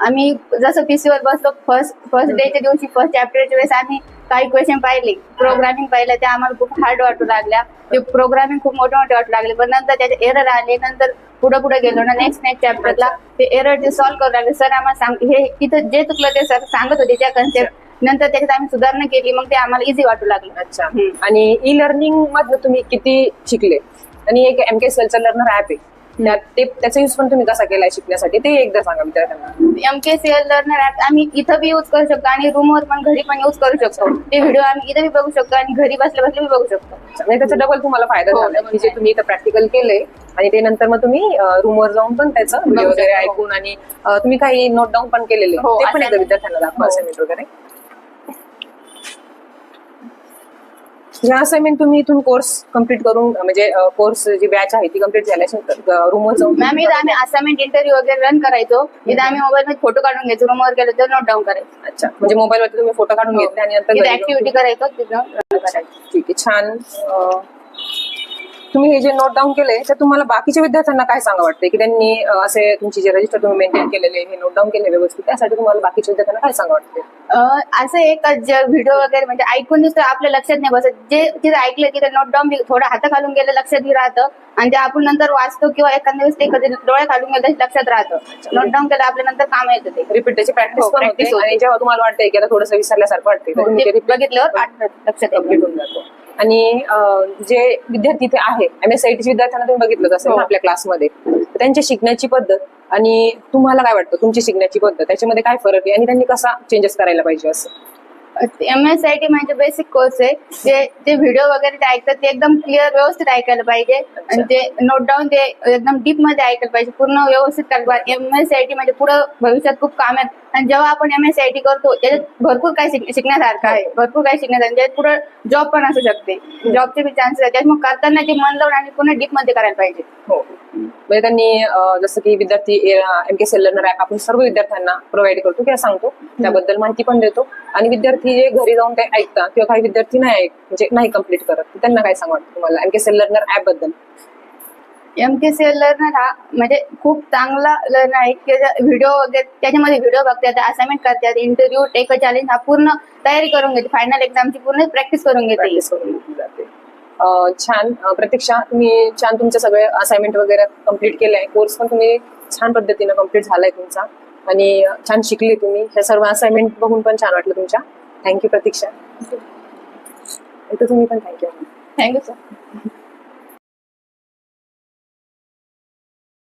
आम्ही जसं पीसीवर बसलो फर्स्ट डेच्या दिवशी फर्स्ट चॅप्टरच्या वेळेस आम्ही काही क्वेश्चन पाहिले, प्रोग्रामिंग पाहिलं, ते आम्हाला खूप हार्ड वाटू लागल्या. ते प्रोग्रामिंग खूप मोठे वाटू लागले. पण नंतर त्याचे एरर आले. नंतर पुढे गेलो ना नेक्स्ट चॅप्टरला ते एरर ते सॉल्व्ह करू लागले. सर आम्हाला हे इथं जे चुकलं ते सर सांगत होते त्या कन्सेप्ट. नंतर त्याच्यात आम्ही सुधारणा केली. मग ते आम्हाला इझी वाटू लागलं. अच्छा. आणि ई लर्निंग मधलं तुम्ही किती शिकले? आणि एक MKCL लर्नर ऍप आहे, त्याचा यूज पण तुम्ही कसा केलाय शिकण्यासाठी ते एकदा सांगा विद्यार्थ्यांना. MKCL लर्नर ऍप आम्ही इथं बी यूज करू शकतो आणि रूमवर पण घरी पण यूज करू शकतो. ते व्हिडिओ आम्ही इथं बी बघू शकतो आणि घरी बसल्या बसल्या बी बघू शकतो. म्हणजे त्याचा डबल तुम्हाला फायदा झाला की जे तुम्ही इथं प्रॅक्टिकल केले आणि ते नंतर मग तुम्ही रूमवर जाऊन पण त्याचं व्हिडिओ वगैरे ऐकून आणि तुम्ही काही नोट डाऊन पण केलेले ते पण एकदा विद्यार्थ्यांना दाखवा असाइनमेंट वगैरे. या असाइनमेंट तुम्ही इथून कोर्स कम्प्लीट करून म्हणजे कोर्स जी बॅच आहे ती कम्प्लीट झाल्यानंतर रूमवर जाऊन मॅम इथं आम्ही असाइनमेंट इंटरव्ह्यू वगैरे रन करायचो. इथं आम्ही मोबाईल मध्ये फोटो काढून घ्यायचो, रूमवर गेलो तर नोट डाऊन करायचो. अच्छा, म्हणजे मोबाईलवरती तुम्ही फोटो काढून घेतले आणि नंतर ऍक्टिव्हिटी करायचो तिथं. ठीक आहे, छान. तुम्ही हे जे नोट डाऊन केले तर तुम्हाला बाकीच्या विद्यार्थ्यांना काय सांगा वाटते की त्यांनी असे तुमची जे रजिस्टर तुम्ही मेंटेन केलेले हे नोट डाऊन केले व्यवस्थित, त्यासाठी तुम्हाला बाकीच्या विद्यार्थ्यांना काय सांगा वाटते? असं एक व्हिडिओ वगैरे म्हणजे ऐकून नुसतं आपल्या लक्षात नाही बसत. जे तिथे ऐकलं तिथे नोट डाऊन थोडं हात घालून गेलं लक्षात बी राहतं आणि ते आपण नंतर वाचतो किंवा एखाद्या वेळेस ते कधी डोळे घालून गेलं लक्षात राहतं. नोट डाऊन केलं आपल्या नंतर काम येतं. ते रिपीट त्याची प्रॅक्टिस पण होते आणि जेव्हा तुम्हाला वाटतंय की आता थोडंसं विसरल्यासारखं वाटतंय बघितल्यावर लक्षात होऊन जातो. आणि जे विद्यार्थी इथे आहे MSIT विद्यार्थ्यांना तुम्ही बघितलं असेल आपल्या क्लासमध्ये, त्यांची शिकण्याची पद्धत आणि तुम्हाला काय वाटतं तुमची शिकण्याची पद्धत त्याच्यामध्ये काय फरक आहे आणि त्यांनी कसा चेंजेस करायला पाहिजे? असं MSIT म्हणजे बेसिक कोर्स आहे. ते व्हिडिओ वगैरे ते ऐकतात ते एकदम क्लिअर व्यवस्थित ऐकायला पाहिजे आणि ते नोट डाऊन ते एकदम डीप मध्ये ऐकायला पाहिजे, पूर्ण व्यवस्थित करायला पाहिजे. MSIT म्हणजे पुढे भविष्यात खूप काम आहे आणि जेव्हा आपण MSIT करतो त्याच्यात भरपूर काही शिकण्यासारखं आहे, भरपूर काही शिकण्यासारखं. त्याच्यात पुढे जॉब पण असू शकते, जॉबचे बी चान्सेस आहेत. त्याच्यामुळे करताना ते मन लावून आणि पुन्हा डीप मध्ये करायला पाहिजे. हो, म्हणजे त्यांनी जसं की विद्यार्थी MKCL लर्नर ऍप आपण सर्व विद्यार्थ्यांना प्रोव्हाइड करतो किंवा सांगतो, त्याबद्दल माहिती पण देतो. आणि विद्यार्थी जे घरी जाऊन ते ऐकतात किंवा काही विद्यार्थी म्हणजे नाही कम्प्लीट करत, त्यांना काय सांगा वाटतं तुम्हाला MKCL लर्नर ऍप बद्दल? MKCL लर्नर हा म्हणजे खूप चांगला लर्नर आहे. व्हिडिओ वगैरे त्याच्यामध्ये व्हिडिओ बघतात, असाइनमेंट करतात, इंटरव्ह्यू टेक चॅलेंज हा पूर्ण तयारी करून घेते, फायनल एक्झामची पूर्ण प्रॅक्टिस करून घेते. छान. प्रतीक्षा, तुम्ही छान तुमचे सगळे असाइनमेंट वगैरे कम्प्लीट केलंय, कोर्स पण तुम्ही छान पद्धतीने कम्प्लीट झालाय तुमचा आणि छान शिकली तुम्ही. हे सर्व असाइनमेंट बघून पण छान वाटलं तुमच्या. थँक्यू प्रतीक्षा. तुम्ही पण थँक्यू. Thank you sir.